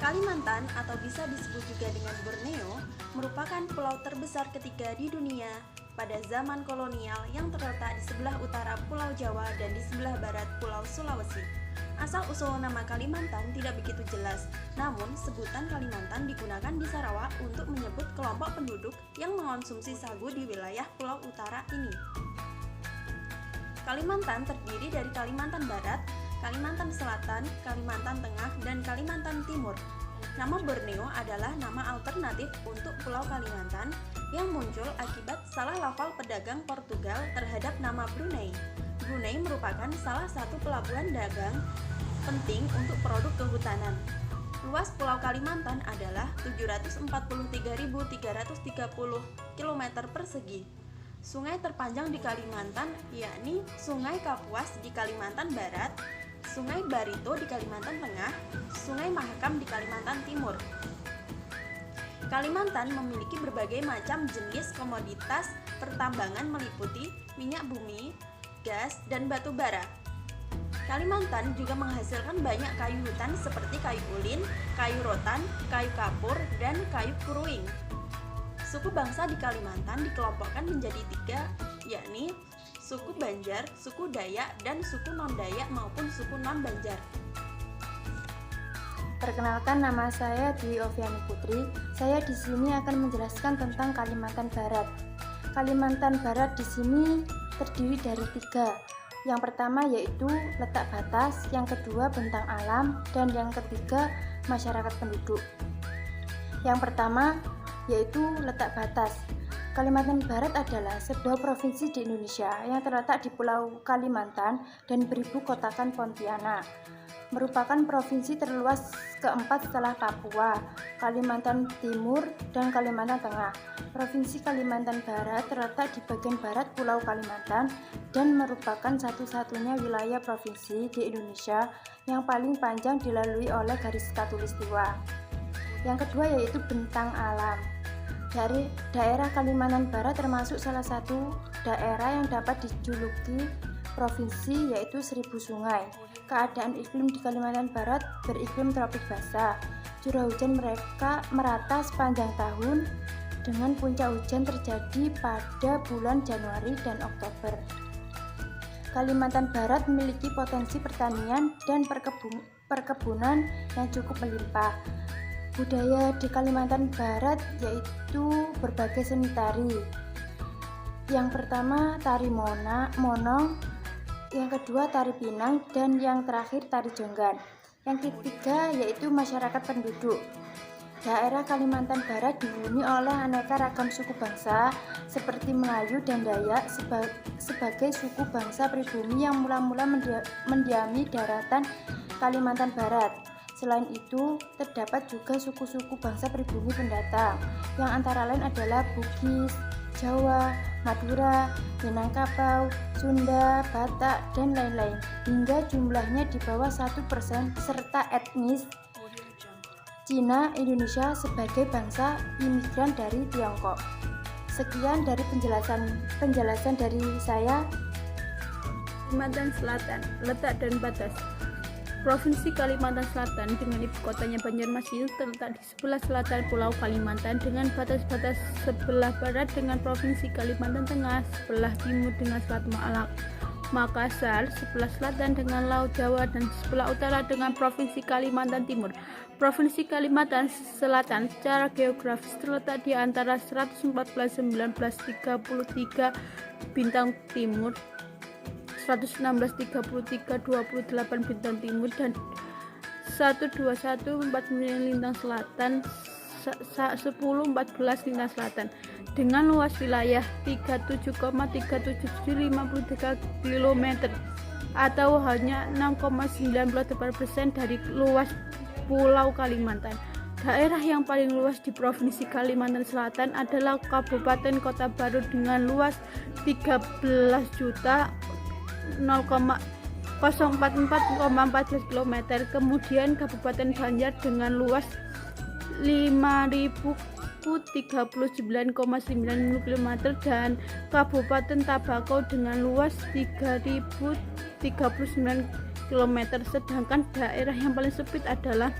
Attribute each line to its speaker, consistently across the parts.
Speaker 1: Kalimantan atau bisa disebut juga dengan Borneo merupakan pulau terbesar ketiga di dunia pada zaman kolonial yang terletak di sebelah utara Pulau Jawa dan di sebelah barat Pulau Sulawesi. Asal-usul nama Kalimantan tidak begitu jelas, namun sebutan Kalimantan digunakan di Sarawak untuk menyebut kelompok penduduk yang mengonsumsi sagu di wilayah Pulau Utara ini. Kalimantan terdiri dari Kalimantan Barat, Kalimantan Selatan, Kalimantan Tengah, dan Kalimantan Timur. Nama Borneo adalah nama alternatif untuk Pulau Kalimantan yang muncul akibat salah lafal pedagang Portugal terhadap nama Brunei. Brunei merupakan salah satu pelabuhan dagang penting untuk produk kehutanan. Luas Pulau Kalimantan adalah 743.330 km persegi. Sungai terpanjang di Kalimantan yakni Sungai Kapuas di Kalimantan Barat, Sungai Barito di Kalimantan Tengah, Sungai Mahakam di Kalimantan Timur. Kalimantan memiliki berbagai macam jenis komoditas pertambangan meliputi minyak bumi, gas, dan batu bara. Kalimantan juga menghasilkan banyak kayu hutan seperti kayu ulin, kayu rotan, kayu kapur, dan kayu kuruing. Suku bangsa di Kalimantan dikelompokkan menjadi 3, yakni suku Banjar, suku Dayak, dan suku non-Dayak maupun suku non-Banjar.
Speaker 2: Perkenalkan, nama saya Dwi Oviani Putri. Saya di sini akan menjelaskan tentang Kalimantan Barat. Kalimantan Barat di sini terdiri dari 3. Yang pertama yaitu letak batas, yang kedua bentang alam, dan yang ketiga masyarakat penduduk. Yang pertama yaitu letak batas. Kalimantan Barat adalah sebuah provinsi di Indonesia yang terletak di Pulau Kalimantan dan beribu kotakan Pontianak. Merupakan provinsi terluas keempat setelah Papua, Kalimantan Timur, dan Kalimantan Tengah. Provinsi Kalimantan Barat terletak di bagian barat Pulau Kalimantan dan merupakan satu-satunya wilayah provinsi di Indonesia yang paling panjang dilalui oleh garis khatulistiwa. Yang kedua yaitu bentang alam. Dari daerah Kalimantan Barat termasuk salah satu daerah yang dapat dijuluki provinsi yaitu 1000 sungai. Keadaan iklim di Kalimantan Barat beriklim tropik basah. Curah hujan mereka merata sepanjang tahun dengan puncak hujan terjadi pada bulan Januari dan Oktober. Kalimantan Barat memiliki potensi pertanian dan perkebunan yang cukup melimpah. Budaya di Kalimantan Barat yaitu berbagai seni tari. Yang pertama tari monong, yang kedua tari pinang, dan yang terakhir tari jonggan. Yang ketiga yaitu masyarakat penduduk. Daerah Kalimantan Barat dihuni oleh aneka ragam suku bangsa seperti Melayu dan Dayak sebagai suku bangsa pribumi yang mula-mula mendiami daratan Kalimantan Barat. Selain itu, terdapat juga suku-suku bangsa pribumi pendatang yang antara lain adalah Bugis, Jawa, Madura, Minangkabau, Sunda, Batak, dan lain-lain, hingga jumlahnya di bawah 1% serta etnis Cina Indonesia sebagai bangsa imigran dari Tiongkok. Sekian dari penjelasan dari saya.
Speaker 3: Kalimantan Selatan, letak dan batas. Provinsi Kalimantan Selatan dengan ibu kotanya Banjarmasin terletak di sebelah selatan Pulau Kalimantan dengan batas-batas sebelah barat dengan Provinsi Kalimantan Tengah, sebelah timur dengan Selat Makassar, sebelah selatan dengan Laut Jawa, dan sebelah utara dengan Provinsi Kalimantan Timur. Provinsi Kalimantan Selatan secara geografis terletak di antara 114.1933 bintang timur, 116.33.28 bintang timur, dan 121.49 lintang selatan, 10.14 lintang selatan, dengan luas wilayah 37,37753 km atau hanya 6,98% dari luas Pulau Kalimantan. Daerah yang paling luas di Provinsi Kalimantan Selatan adalah Kabupaten Kota Baru dengan luas 13.044,14 km, kemudian Kabupaten Banjar dengan luas 5.039,90 km dan Kabupaten Tabako dengan luas 3.039 km. Sedangkan daerah yang paling sempit adalah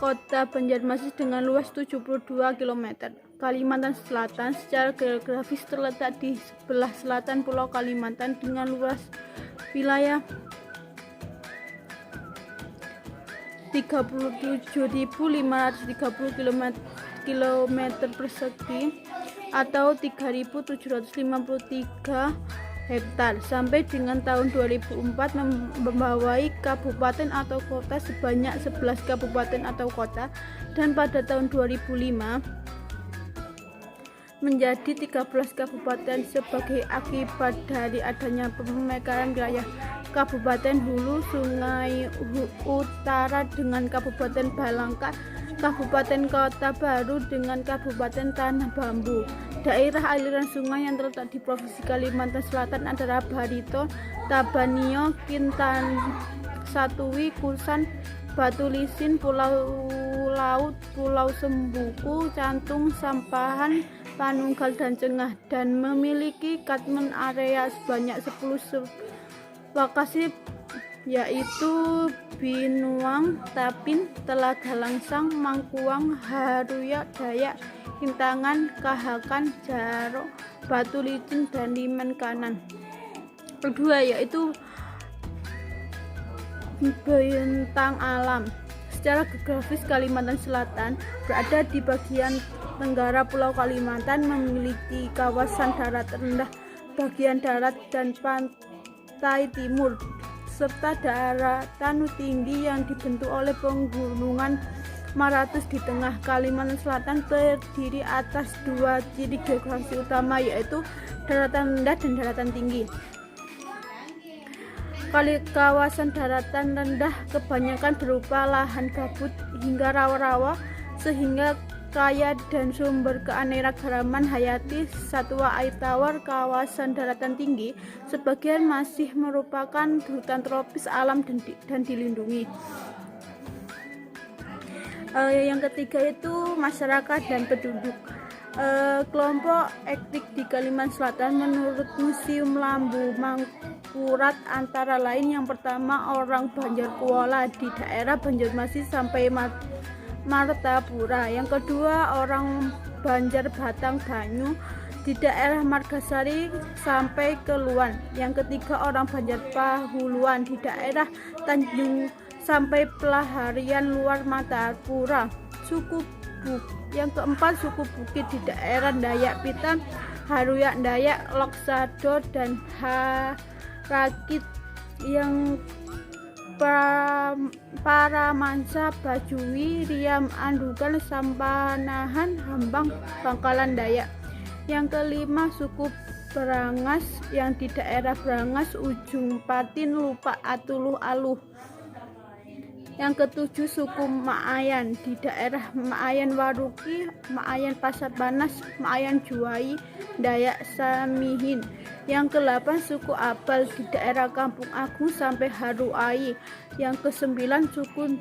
Speaker 3: kota Banjarmasin dengan luas 72 km. Kalimantan Selatan secara geografis terletak di sebelah selatan Pulau Kalimantan dengan luas wilayah 37.530 km persegi atau 3.753 hektar. Sampai dengan tahun 2004 membawai kabupaten atau kota sebanyak 11 kabupaten atau kota, dan pada tahun 2005 menjadi 13 kabupaten sebagai akibat dari adanya pemekaran wilayah Kabupaten Hulu Sungai Utara dengan Kabupaten Balangka, Kabupaten Kota Baru dengan Kabupaten Tanah Bambu. Daerah aliran sungai yang terletak di Provinsi Kalimantan Selatan adalah Barito, Tabanio, Kintan, Satui, Kusan, Batu Lisin, Pulau Laut, Pulau Sembuku, Cantung, Sampahan, Panunggal, dan Cengah, dan memiliki catchment area sebanyak 10 lokasi, yaitu Binuang, Tapin, Telaga Langsang, Mangkuang, Haruya, Dayak, Kintangan, Kahakan, Jaro, Batu Licin, dan Liman Kanan. Kedua yaitu bentang alam. Secara geografis Kalimantan Selatan berada di bagian tenggara Pulau Kalimantan, memiliki kawasan darat rendah, bagian darat dan pantai timur, serta daratan tinggi yang dibentuk oleh pegunungan Maratus di tengah. Kalimantan Selatan terdiri atas dua ciri geografi utama, yaitu daratan rendah dan daratan tinggi. Kawasan daratan rendah kebanyakan berupa lahan gambut hingga rawa-rawa, sehingga kaya dan sumber keanekaragaman hayati satwa air tawar. Kawasan daratan tinggi sebagian masih merupakan hutan tropis alam dan dilindungi. Yang ketiga itu masyarakat dan penduduk. Kelompok etnik di Kalimantan Selatan menurut Museum Lambu Mangkurat antara lain: yang pertama orang Banjar Kuala di daerah Banjarmasin sampai Martapura, yang kedua orang Banjar Batang Banyu di daerah Margasari sampai ke Luan, yang ketiga orang Banjar Pahuluan di daerah Tanjung sampai Pelaharian Luar Martapura. Suku Buk, yang keempat suku Bukit di daerah Dayak Pitam, Haruyak Dayak, Loksado, dan Harakit, yang Paramansa, Bajui, Riam, Andugan, Sampanahan, Hambang, Bangkalan Dayak. Yang kelima suku Brangas yang di daerah Brangas, Ujung Patin, Lupa, Atuluh, Aluh. Yang ketujuh suku Maayan di daerah Maayan Waruki, Maayan Pasar Panas, Maayan Juwai, Dayak Samihin. Yang ke-8 suku Abal di daerah Kampung Agung sampai Haruai. Yang ke-9 suku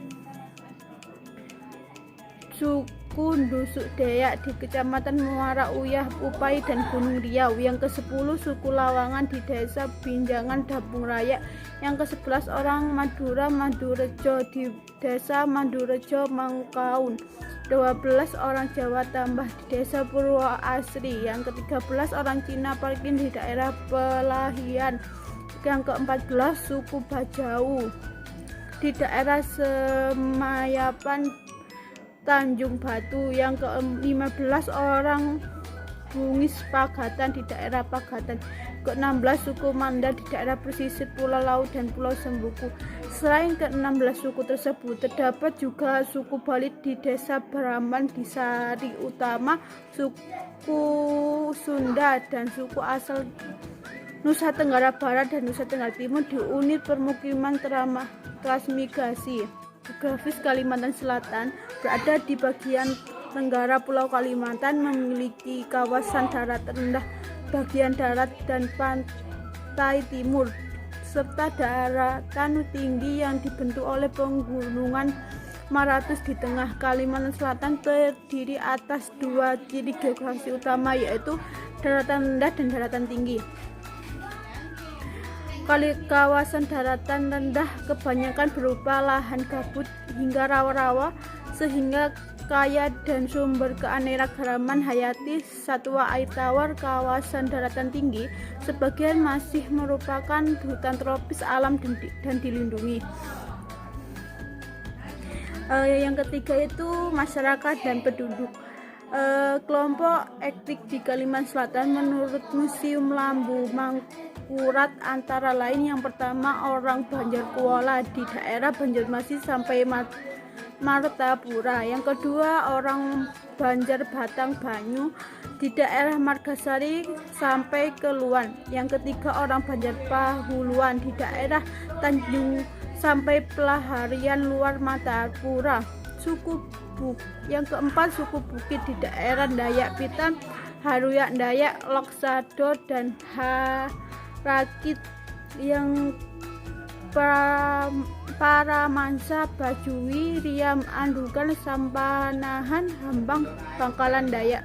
Speaker 3: Ndusuk Dayak di Kecamatan Muara Uyah, Upai, dan Gunung Riau. Yang ke-10 suku Lawangan di desa Binjangan, Dabung Raya. Yang ke-11 orang Madura Madurejo di desa Madurejo, Mangkaun. 12 orang Jawa Tambah di desa Purwoasri. Yang ke-13 orang Cina Parkin di daerah Pelahian. Yang ke-14 suku Bajau di daerah Semayapan, Tanjung Batu. Yang ke-15 orang Bugis Pagatan di daerah Pagatan. Ke-16 suku Manda di daerah pesisir Pulau Laut dan Pulau Sembuku. Selain ke-16 suku tersebut, terdapat juga suku Bali di desa Braman di Sari Utama, suku Sunda dan suku asal Nusa Tenggara Barat dan Nusa Tenggara Timur di unit permukiman transmigrasi. Geografis Kalimantan Selatan berada di bagian tenggara Pulau Kalimantan, memiliki kawasan darat rendah, bagian darat dan pantai timur, serta daratan tinggi yang dibentuk oleh pegunungan Maratus di tengah. Kalimantan Selatan terdiri atas dua ciri geografi utama, yaitu daratan rendah dan daratan tinggi. Kawasan daratan rendah kebanyakan berupa lahan gambut hingga rawa-rawa, sehingga kaya dan sumber keanekaragaman hayati satwa air tawar. Kawasan daratan tinggi sebagian masih merupakan hutan tropis alam dan dilindungi. Yang ketiga itu masyarakat dan penduduk. Kelompok etnik di Kalimantan Selatan menurut Museum Lambu Mangkurat antara lain yang pertama orang Banjar Kuala di daerah Banjarmasin sampai Martapura, yang kedua orang Banjar Batang Banyu di daerah Margasari sampai ke Luan, yang ketiga orang Banjar Pahuluan di daerah Tanjung sampai Pelaharian Luar Martapura. Yang keempat suku Bukit di daerah Dayak Pitan, Haruyak Dayak, Loksado dan Harakit, yang para Mansa, Bajui, Riam, Andukan, Sampanahan, Hambang, Bangkalan Dayak.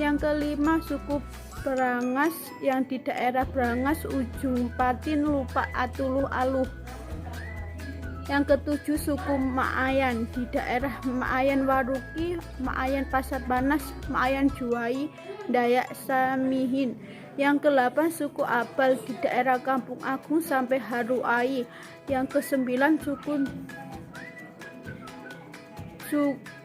Speaker 3: Yang kelima suku Brangas yang di daerah Brangas, Ujung Patin, Lupa, Atuluh, Aluh. Yang ketujuh suku Maayan di daerah Maayan Waruki, Maayan Pasar Banas, Maayan Juwai, Dayak Samihin. Yang ke-8 suku Abal di daerah Kampung Agung sampai Haruai. Yang ke-9 suku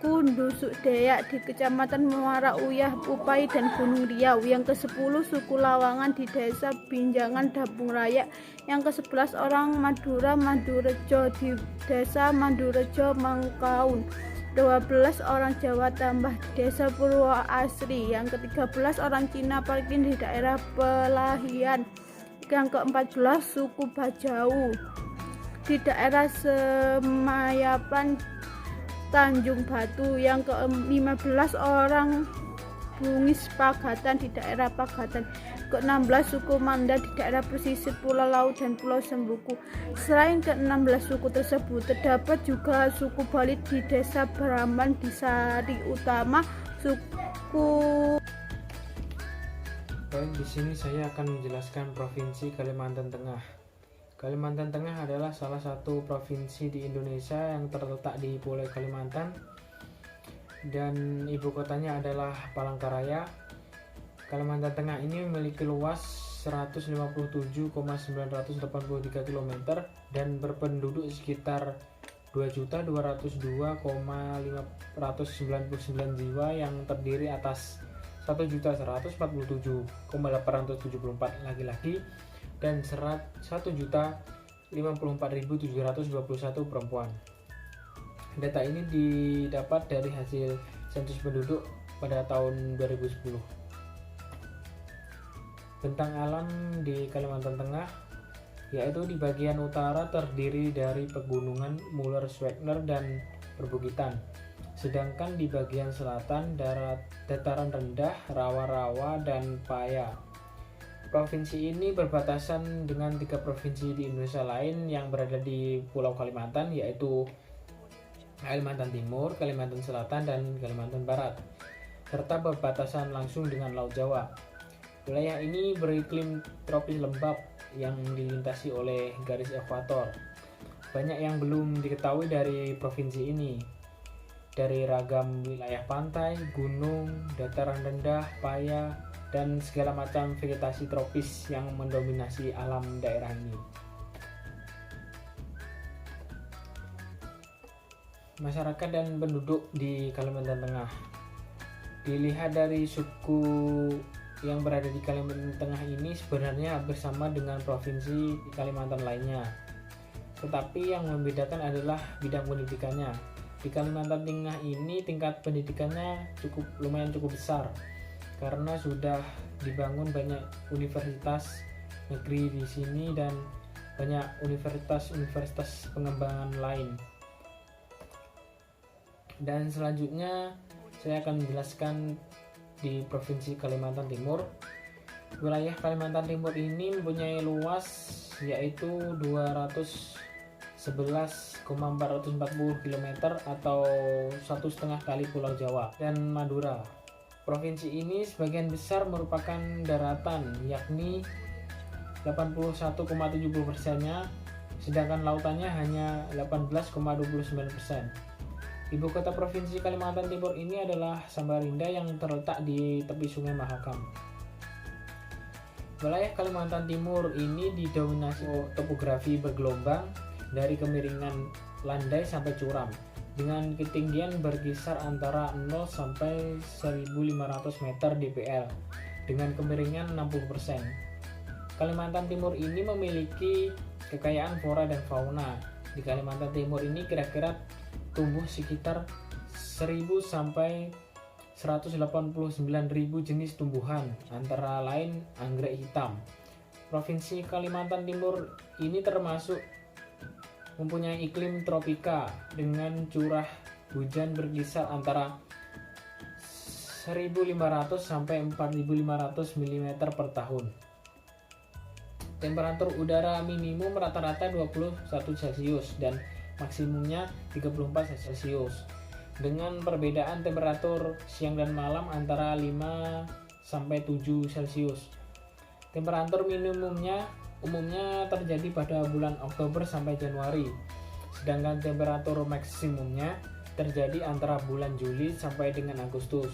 Speaker 3: Ndusuk Dayak di Kecamatan Muara Uyah, Upai dan Gunung Riau. Yang ke-10 suku Lawangan di desa Binjangan, Dabung Raya. Yang ke-11 orang Madura Madurejo di desa Madurejo, Mangkaun. 12 orang Jawa Tambah di desa Purwoasri. Yang ke-13 orang Cina Parkin di daerah Pelahian. Yang ke-14 suku Bajau di daerah Semayapan, Tanjung Batu. Yang ke-15 orang Bugis Pagatan di daerah Pagatan. Ke-16 suku Manda di daerah pesisir Pulau Laut dan Pulau Sembuku. Selain ke-16 suku tersebut, terdapat juga suku Bali di desa Bramban di Sari Utama, suku.
Speaker 4: Baik, di sini saya akan menjelaskan Provinsi Kalimantan Tengah. Kalimantan Tengah adalah salah satu provinsi di Indonesia yang terletak di Pulau Kalimantan dan ibu kotanya adalah Palangkaraya. Kalimantan Tengah ini memiliki luas 157,983 km dan berpenduduk sekitar 2.202,599 jiwa yang terdiri atas 1.147,874 laki-laki dan 1.054.721 perempuan. Data ini didapat dari hasil sensus penduduk pada tahun 2010. Bentang alam di Kalimantan Tengah yaitu di bagian utara terdiri dari pegunungan Muller-Schwegner dan perbukitan, sedangkan di bagian selatan dataran rendah, rawa-rawa, dan paya. Provinsi ini berbatasan dengan 3 provinsi di Indonesia lain yang berada di Pulau Kalimantan, yaitu Kalimantan Timur, Kalimantan Selatan, dan Kalimantan Barat, serta berbatasan langsung dengan Laut Jawa. Wilayah ini beriklim tropis lembab yang dilintasi oleh garis ekuator. Banyak yang belum diketahui dari provinsi ini, dari ragam wilayah pantai, gunung, dataran rendah, paya, dan segala macam vegetasi tropis yang mendominasi alam daerah ini. Masyarakat dan penduduk di Kalimantan Tengah. Dilihat dari suku yang berada di Kalimantan Tengah ini sebenarnya hampir sama dengan provinsi Kalimantan lainnya. Tetapi yang membedakan adalah bidang pendidikannya. Di Kalimantan Tengah ini tingkat pendidikannya lumayan cukup besar karena sudah dibangun banyak universitas negeri di sini dan banyak universitas pengembangan lain. Dan selanjutnya saya akan menjelaskan di Provinsi Kalimantan Timur. Wilayah Kalimantan Timur ini mempunyai luas yaitu 211,440 km atau 1,5 kali Pulau Jawa dan Madura. Provinsi ini sebagian besar merupakan daratan, yakni 81,70%-nya, sedangkan lautannya hanya 18,29%. Ibu kota Provinsi Kalimantan Timur ini adalah Samarinda yang terletak di tepi Sungai Mahakam. Wilayah Kalimantan Timur ini didominasi topografi bergelombang dari kemiringan landai sampai curam dengan ketinggian berkisar antara 0 sampai 1500 meter dpl dengan kemiringan 60%. Kalimantan Timur ini memiliki kekayaan flora dan fauna. Di Kalimantan Timur ini kira-kira tumbuh sekitar 1000 sampai 189.000 jenis tumbuhan, antara lain anggrek hitam. Provinsi Kalimantan Timur ini termasuk mempunyai iklim tropika dengan curah hujan berkisar antara 1.500 sampai 4.500 mm per tahun. Temperatur udara minimum rata-rata 21 Celcius dan maksimumnya 34 Celcius. Dengan perbedaan temperatur siang dan malam antara 5 sampai 7 Celcius. Temperatur minimumnya umumnya terjadi pada bulan Oktober sampai Januari, sedangkan temperatur maksimumnya terjadi antara bulan Juli sampai dengan Agustus.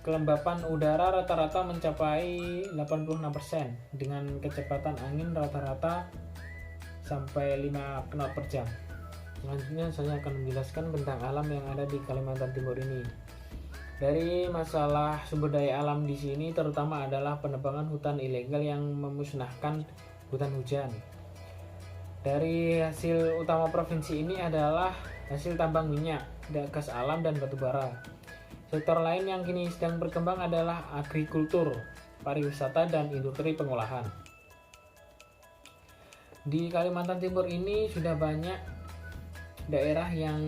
Speaker 4: Kelembapan udara rata-rata mencapai 86% dengan kecepatan angin rata-rata sampai 5 knot per jam. Selanjutnya saya akan menjelaskan tentang alam yang ada di Kalimantan Timur ini. Dari masalah sumber daya alam di sini terutama adalah penebangan hutan ilegal yang memusnahkan hutan hujan. Dari hasil utama provinsi ini adalah hasil tambang minyak, gas alam dan batu bara. Sektor lain yang kini sedang berkembang adalah agrikultur, pariwisata dan industri pengolahan. Di Kalimantan Timur ini sudah banyak daerah yang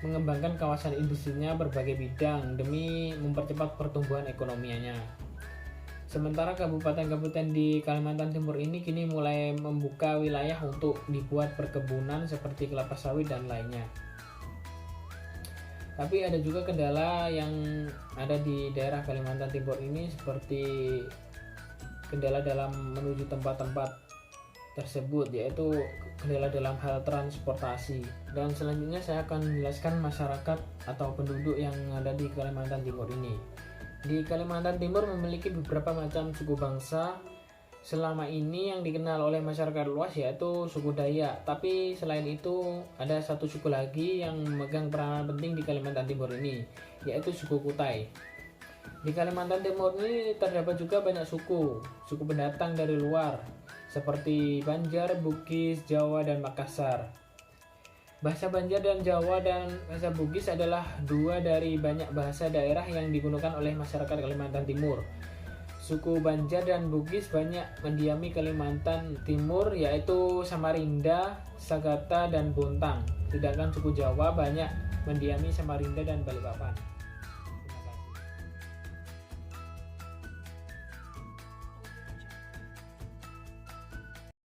Speaker 4: mengembangkan kawasan industrinya berbagai bidang demi mempercepat pertumbuhan ekonominya. Sementara kabupaten-kabupaten di Kalimantan Timur ini kini mulai membuka wilayah untuk dibuat perkebunan seperti kelapa sawit dan lainnya. Tapi ada juga kendala yang ada di daerah Kalimantan Timur ini seperti kendala dalam menuju tempat-tempat tersebut, yaitu kendala dalam hal transportasi. Dan selanjutnya saya akan menjelaskan masyarakat atau penduduk yang ada di Kalimantan Timur ini. Di Kalimantan Timur memiliki beberapa macam suku bangsa. Selama ini yang dikenal oleh masyarakat luas yaitu suku Dayak. Tapi selain itu ada satu suku lagi yang memegang peranan penting di Kalimantan Timur ini, yaitu suku Kutai. Di Kalimantan Timur ini terdapat juga banyak suku pendatang dari luar seperti Banjar, Bugis, Jawa, dan Makassar. Bahasa Banjar dan Jawa dan bahasa Bugis adalah dua dari banyak bahasa daerah yang digunakan oleh masyarakat Kalimantan Timur. Suku Banjar dan Bugis banyak mendiami Kalimantan Timur yaitu Samarinda, Sagata, dan Bontang. Sedangkan suku Jawa banyak mendiami Samarinda dan Balikpapan.